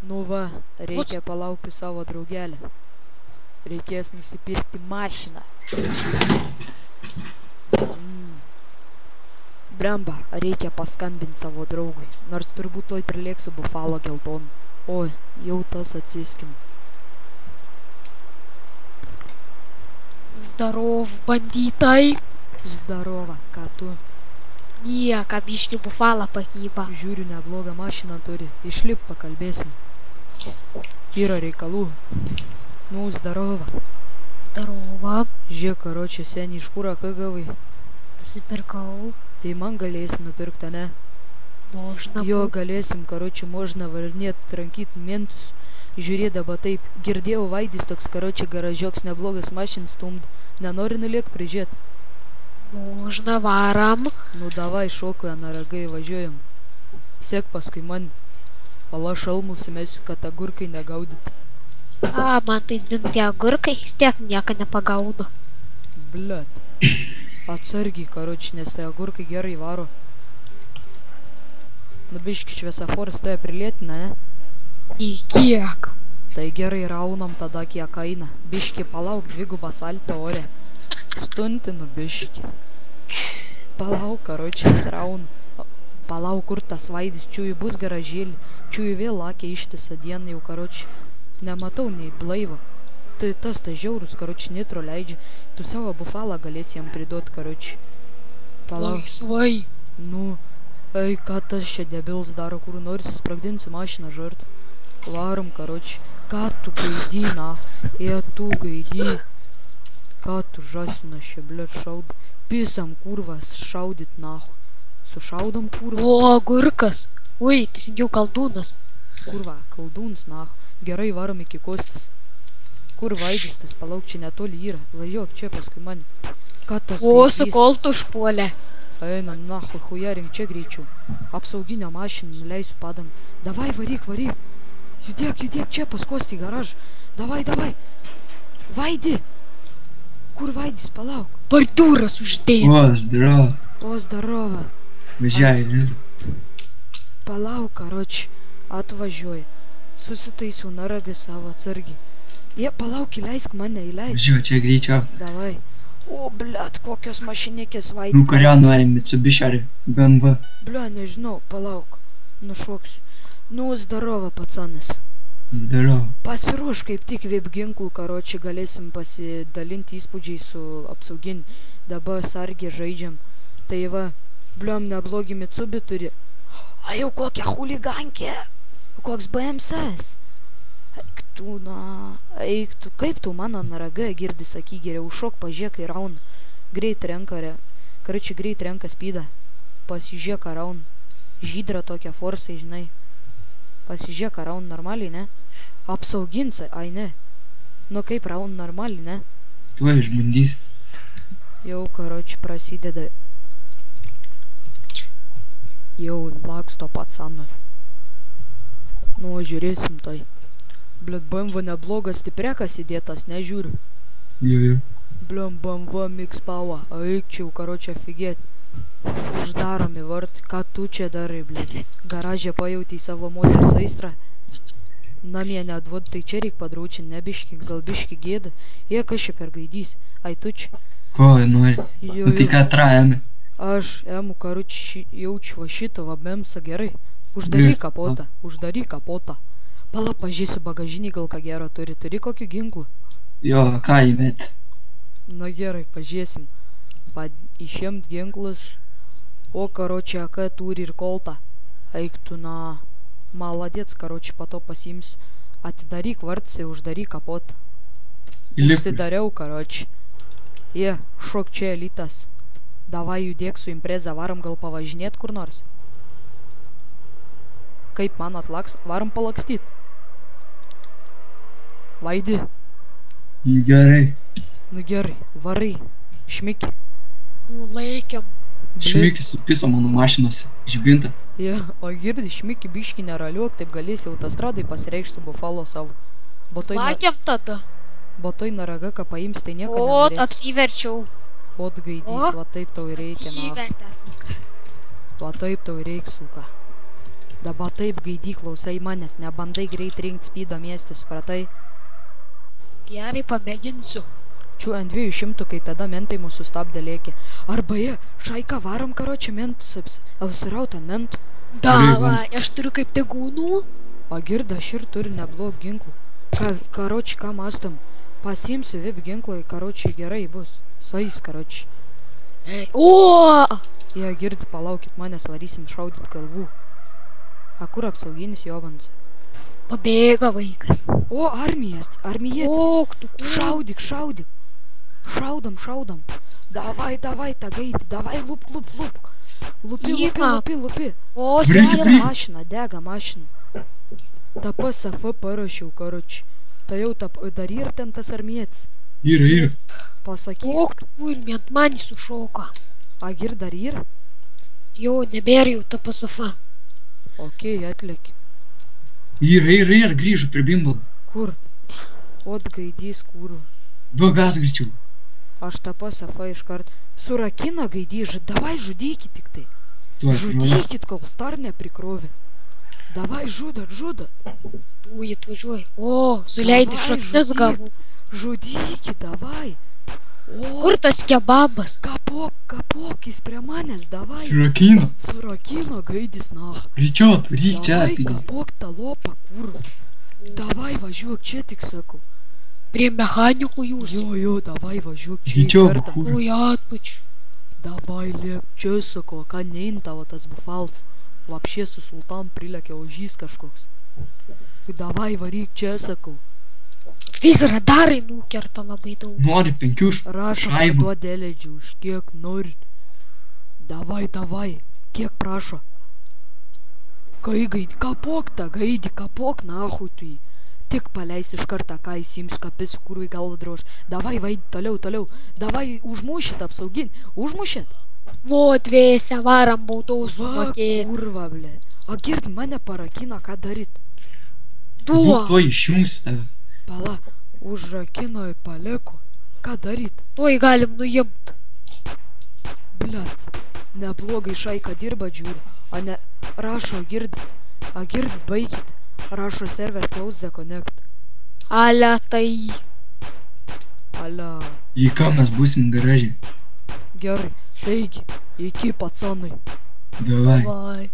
Nu va, reikia palaukti savo draugelį. Reikės nusipirkti mašiną. Blemba, reikia paskambinti savo draugui. Nors turbūt toj prilėksiu bufalo geltoną. Oi, jau tas atsiskinu. Zdarov, bandytai. Zdarova, ką tu? Nieka, biški bufalą pakyba. Žiūriu, neblogą mašiną turi. Išlip, pakalbėsim. Yra reikalų. Nu, zdarova. Zdarova. Žiūrėk, karočią senį iš kūrą, ką gavai? Nusipirkau. Tai man galėsi nupirkti, ne? Можно. Jo, galėsim, karočią, можно varinėt, trankyt mentus. Žiūrėdama taip, girdėjau Vaidis toks, karočią, garažioks neblogas mašin stumd. Nenori nuliek prižiūrėt? Можно, varam. Nu, davai, šokuja, naragai, važiuojam. Sek paskui man. Pala šalmų simesiu, kad agurkai negaudyt. A, man tai dzin tie agurkai, vis tiek nieko nepagaudo. Blet. Atsargiai, karočią, nes tai agurkai gerai varo. Nu, biški šviesaforas tave prilėtina, ne? Į kiek? Tai gerai raunam tada kiek eina. Biški palauk, dvigubą saltą ore. Stuntinu biški. Palauk, karočią, raun. Palauk, kur tas Vaidis, čiūjų bus garažėlį. Čiūjų vėl lakė ištisą dieną jau, karočią. Nematau nei blaivo. Tai tas žiaurus, karočią, nitro leidžia. Tu savo bufalą galėsi jam pridot, karočią. Palauk. Laisvai. Nu, ei, ką tas čia debils daro, kur nori susprogdinsiu mašiną žartų. Varom, karočią. Ką tu gaidį, na? Tu gaidį. Ką tu žasina šia, blėt, šaud. Pisam kurvas šaudyt, nahu. Sušaudom kurvą. O, agurkas. Ui, teisingiau kaldūnas. Kurva, kaldūns, nahu. Gerai varom iki Kostas. Kur Vaidis tas, palauk, čia netoli yra. Važiuok čia paskui mane. Ką tas O, gaidys? su koltu užpuolė. Eina, nahu, hujarink čia greičiau. Apsauginio mašiną nuleisiu padangą. Davai, varyk, varyk. Judėk, čia pas Kostį garažą. Davai. Vaidi. Kur Vaidis, palauk. Bardūras uždėta. O, zdarova. O, zdarova. Važiai, vidu. Palauk, karoči. Atvažiuoju. Susitaisiu naragą savo atsargiai. Palauk, įleisk mane, įleisk. Važiuoju, čia greičiau. Davai. O, blet, kokios mašinėkės Vaidis. Nu, kurią nori, Mitsubishi ar BMW? Blia, nežinau, palauk. Nušoksiu. Nu, zdarova, pacanas. Zdarova. Pasiruoš kaip tik vip ginklų, karoči, galėsim pasidalinti įspūdžiai su apsaugin. Dabar sargiai žaidžiam. Tai va, bliom, neblogi Mitsubi turi. A jau kokia huligankė. Koks BMS. Eik tu, na, eik tu. Kaip tu mano naraga girdi, saky, geriau šok, pažiūrėk į raun. Greit renka, karoči, greit renka spydą. Pasižiūrėk į raun. Žydra tokia forsai, žinai. Pasižiūrėk, raun normaliai, ne? Apsaugins, ai ne. Nu kaip raun normaliai, ne? Tuoj išbandys. Jau, karoči, prasideda. Jau laksto pacanas. Nu, žiūrėsim tai. Blet, BMW neblogas, stiprekas įdėtas, nežiūriu. Jau. Bliom, BMW mix power. Eik čia, karoči, afigėt. Uždaromi vart. Ką tu čia darai, blet? Garažė pajauti savo moters aistrą. Namie nedvod, tai čia reik padraučinti, nebiški, gal biški gėda. Kas čia per gaidys? Ai, tu čia? Ko, nori? Nu, tai ką trajame? Aš emu, karoči, jaučiu va šitą va memsą gerai. Uždaryk kapotą. Pala, pažiūrėsiu bagažinį, gal ką gero turi. Turi kokių ginklų? Jo, ką įmet? Na gerai, pažiūrėsim. Išėmt ginklus. O, karoči, AK turi ir koltą. Eik tu, na, maladėts, karoči, pato pasiimsiu. Atidaryk vartsi, uždaryk kapotą. Užsidariau, karoči. Šok čia elitas. Davai judėk su impreza, varom gal pavažinėt kur nors. Kaip man atlaks? Varom palakstyt. Vaidi. Gerai. Nu gerai, varai. Šmiki. Nu, laikiam. Šmiki supiso mano mašinos. Žibinta. O girdi, šmiki biški neraliuok, taip galėsi autostradai pasireikšti su bufalo savo. Lakiam tada. Botoj naraga, ką paims, tai nieko O, nenorės. apsiverčiau. Ot gaidys, va taip tau reikia, na. Apsivertė, suka. Va taip tau reik, suka. Dabar taip gaidy klausai manęs, nebandai greit rinkt speedo mieste, supratai? Gerai, pamėginsiu. Čiu ant 200, kai tada mentai mūsų sustabdė lėkė. Arba jie, šaika varom karočią mentus apsiraut ant mentų. Davai, aš turiu kaip tegūnų. O girda aš ir turiu neblog ginklų. Karočią, ką mastom? Pasiimsiu VIP ginklą, karočiai gerai bus. Sais, karočiai. O! Jie girdi, palaukit manęs, varysim šaudyt kalvų. A kur apsauginis jovans? Pabėga vaikas. O, armijets. O, tu kur? Šaudyk. Šaudam. Davai, tą gaidį, davai, lup. Lupi. O, Dega mašina. Ta PSF parašiau, karoči. Tai jau dar ir ten tas armijets. Yra. Pasakyk. O, kur ant manį sušoka. A gir dar yra? Jo, nebėra jau ta PSF. Okei, atlėki. Yra, grįžu prie bimbalo. Kur? Ot gaidys, kur? Duok gas greičiau. Aš tą PSF iškart. Surakina gaidys, davai žudykit tik tai. Žudykit, kol star neprikrovė. Davai žudat. Tu atvažiuoji. O, suleidai šaknis gavau. Žudykit, davai. O, Kur tas kebabas? kapok, jis prie manęs, davai. Surakino. Gaidys, nach. Greičiau, atvaryk čia. Davai, kapok tą lopą, kur. Davai, važiuok čia, tik sakau. Prie mechanikų jūs. Jo, davai, važiuok čia. Greičiau, į kartą. kur. Oi, atpačiu. Давай, лек, че, сокол, ка nein tavo tas bufals. Вообще su sultan prilekė ožys kažkoks. Davai, varyk čia, sakau. Tais radarai nukerta labai daug. Nori 5 Rašo, šaibų. duodelėdžių, už kiek nori. Davai, kiek prašo. Kai gaidi, kapok tą gaidi, kapok, nahui tu jį. Tik paleis iš kartą, ką įsims kapis, kur į galvą drož. Davai, vaid, toliau. Davai, užmušit apsaugin. Užmušit. Vo, dviese varam baudaus sumokėti. Kurva, ble. O gird, mane parakina, ką daryt? Tuo. Tuo išjungsiu tave. Pala, užrakino į paleko. Ką daryt? Tuoj galim nuimt. Blet, neblogai šaika dirba džiūri. O ne, rašo, gird, baigit. Rašo server close the connect. Ale tai. Ala, Į ką mes būsim garaže. gerai. Taigi, iki pacanai. Davai. Vai.